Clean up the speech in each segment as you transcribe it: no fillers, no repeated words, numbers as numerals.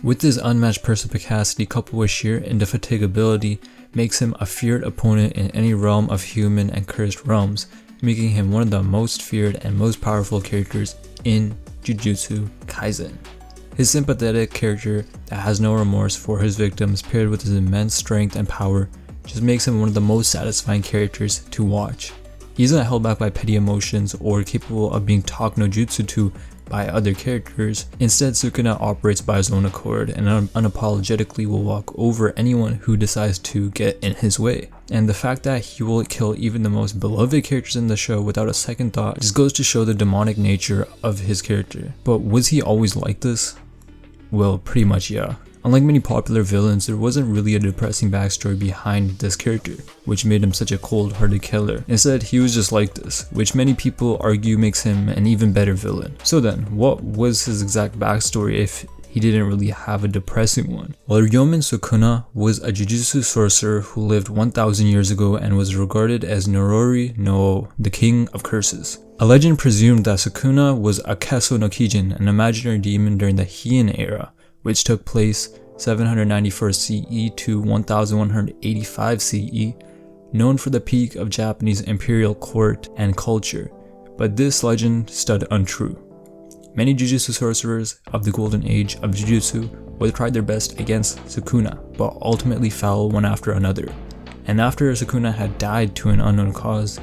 With his unmatched perspicacity coupled with sheer indefatigability makes him a feared opponent in any realm of human and cursed realms, making him one of the most feared and most powerful characters in Jujutsu Kaisen. His sympathetic character that has no remorse for his victims paired with his immense strength and power just makes him one of the most satisfying characters to watch. He isn't held back by petty emotions or capable of being talked no jutsu to by other characters. Instead, Sukuna operates by his own accord and unapologetically will walk over anyone who decides to get in his way. And the fact that he will kill even the most beloved characters in the show without a second thought just goes to show the demonic nature of his character. But was he always like this? Well, pretty much yeah. Unlike many popular villains, there wasn't really a depressing backstory behind this character, which made him such a cold-hearted killer. Instead, he was just like this, which many people argue makes him an even better villain. So then, what was his exact backstory if he didn't really have a depressing one? Well, Ryomen Sukuna was a Jujutsu sorcerer who lived 1000 years ago and was regarded as Norori no, the king of curses. A legend presumed that Sukuna was a Kesso no Kijin, an imaginary demon during the Heian era, which took place 794 CE to 1185 CE, known for the peak of Japanese imperial court and culture, but this legend stood untrue. Many Jujutsu sorcerers of the golden age of Jujutsu would try their best against Sukuna, but ultimately fell one after another. And after Sukuna had died to an unknown cause,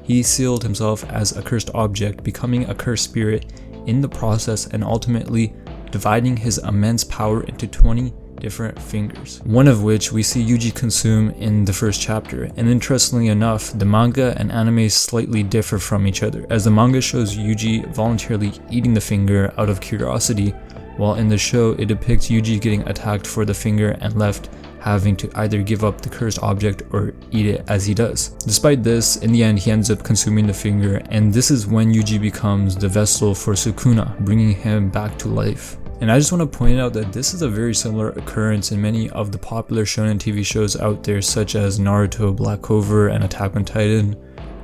he sealed himself as a cursed object, becoming a cursed spirit in the process and ultimately dividing his immense power into 20 different fingers, one of which we see Yuji consume in the first chapter. And interestingly enough, the manga and anime slightly differ from each other, as the manga shows Yuji voluntarily eating the finger out of curiosity, while in the show it depicts Yuji getting attacked for the finger and left having to either give up the cursed object or eat it as he does. Despite this, in the end he ends up consuming the finger, and this is when Yuji becomes the vessel for Sukuna, bringing him back to life. And I just want to point out that this is a very similar occurrence in many of the popular shonen TV shows out there, such as Naruto, Black Clover, and Attack on Titan,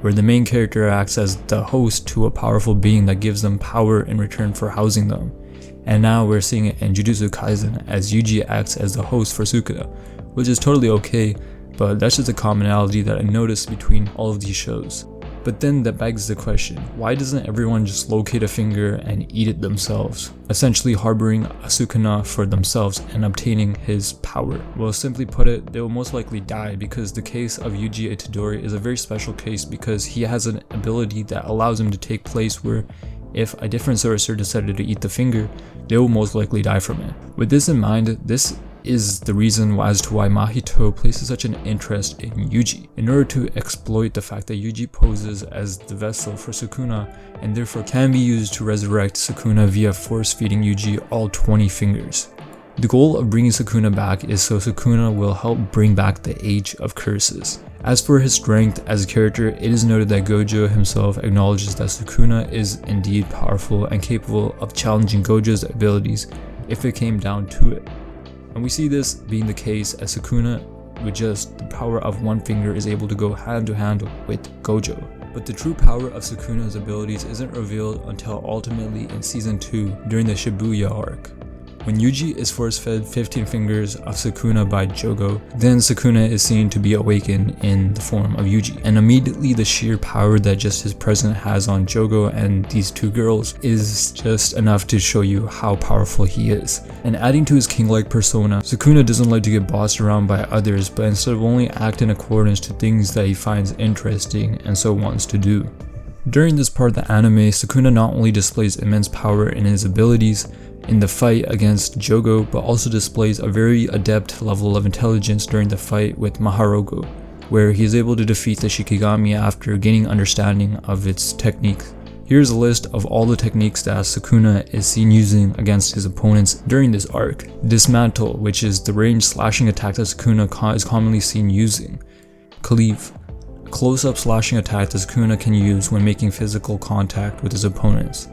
where the main character acts as the host to a powerful being that gives them power in return for housing them. And now we're seeing it in Jujutsu Kaisen as Yuji acts as the host for Sukuna, which is totally okay, but that's just a commonality that I noticed between all of these shows. But then that begs the question, why doesn't everyone just locate a finger and eat it themselves, essentially harboring a Sukuna for themselves and obtaining his power? Well, simply put it, they will most likely die, because the case of Yuji Itadori is a very special case because he has an ability that allows him to take place where if a different sorcerer decided to eat the finger, they will most likely die from it. With this in mind, this is the reason as to why Mahito places such an interest in Yuji, in order to exploit the fact that Yuji poses as the vessel for Sukuna and therefore can be used to resurrect Sukuna via force feeding Yuji all 20 fingers. The goal of bringing Sukuna back is so Sukuna will help bring back the Age of Curses. As for his strength as a character, it is noted that Gojo himself acknowledges that Sukuna is indeed powerful and capable of challenging Gojo's abilities if it came down to it. And we see this being the case as Sukuna, with just the power of one finger, is able to go hand to hand with Gojo. But the true power of Sukuna's abilities isn't revealed until ultimately in season 2 during the Shibuya arc. When Yuji is force-fed 15 fingers of Sukuna by Jogo, then Sukuna is seen to be awakened in the form of Yuji, and immediately the sheer power that just his presence has on Jogo and these two girls is just enough to show you how powerful he is. And adding to his king-like persona, Sukuna doesn't like to get bossed around by others, but instead of only act in accordance to things that he finds interesting and so wants to do. During this part of the anime, Sukuna not only displays immense power in his abilities in the fight against Jogo, but also displays a very adept level of intelligence during the fight with Maharogo, where he is able to defeat the Shikigami after gaining understanding of its techniques. Here's a list of all the techniques that Sukuna is seen using against his opponents during this arc. Dismantle, which is the ranged slashing attack that Sukuna is commonly seen using. Cleave, a close-up slashing attack that Sukuna can use when making physical contact with his opponents.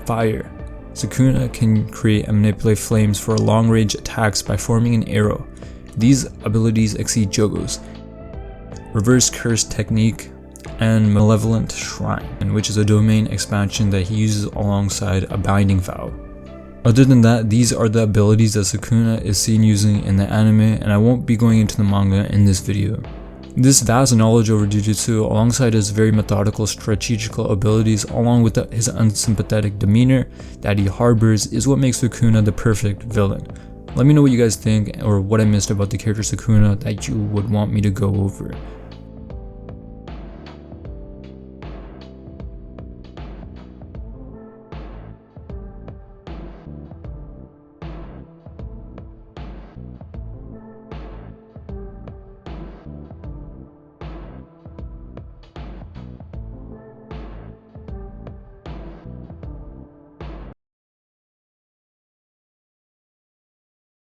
Fire, Sukuna can create and manipulate flames for long-range attacks by forming an arrow. These abilities exceed Jogo's. Reverse Curse Technique and Malevolent Shrine, which is a domain expansion that he uses alongside a binding vow. Other than that, these are the abilities that Sukuna is seen using in the anime, and I won't be going into the manga in this video. This vast knowledge over Jujutsu, alongside his very methodical strategical abilities, along with his unsympathetic demeanor that he harbors, is what makes Sukuna the perfect villain. Let me know what you guys think or what I missed about the character Sukuna that you would want me to go over.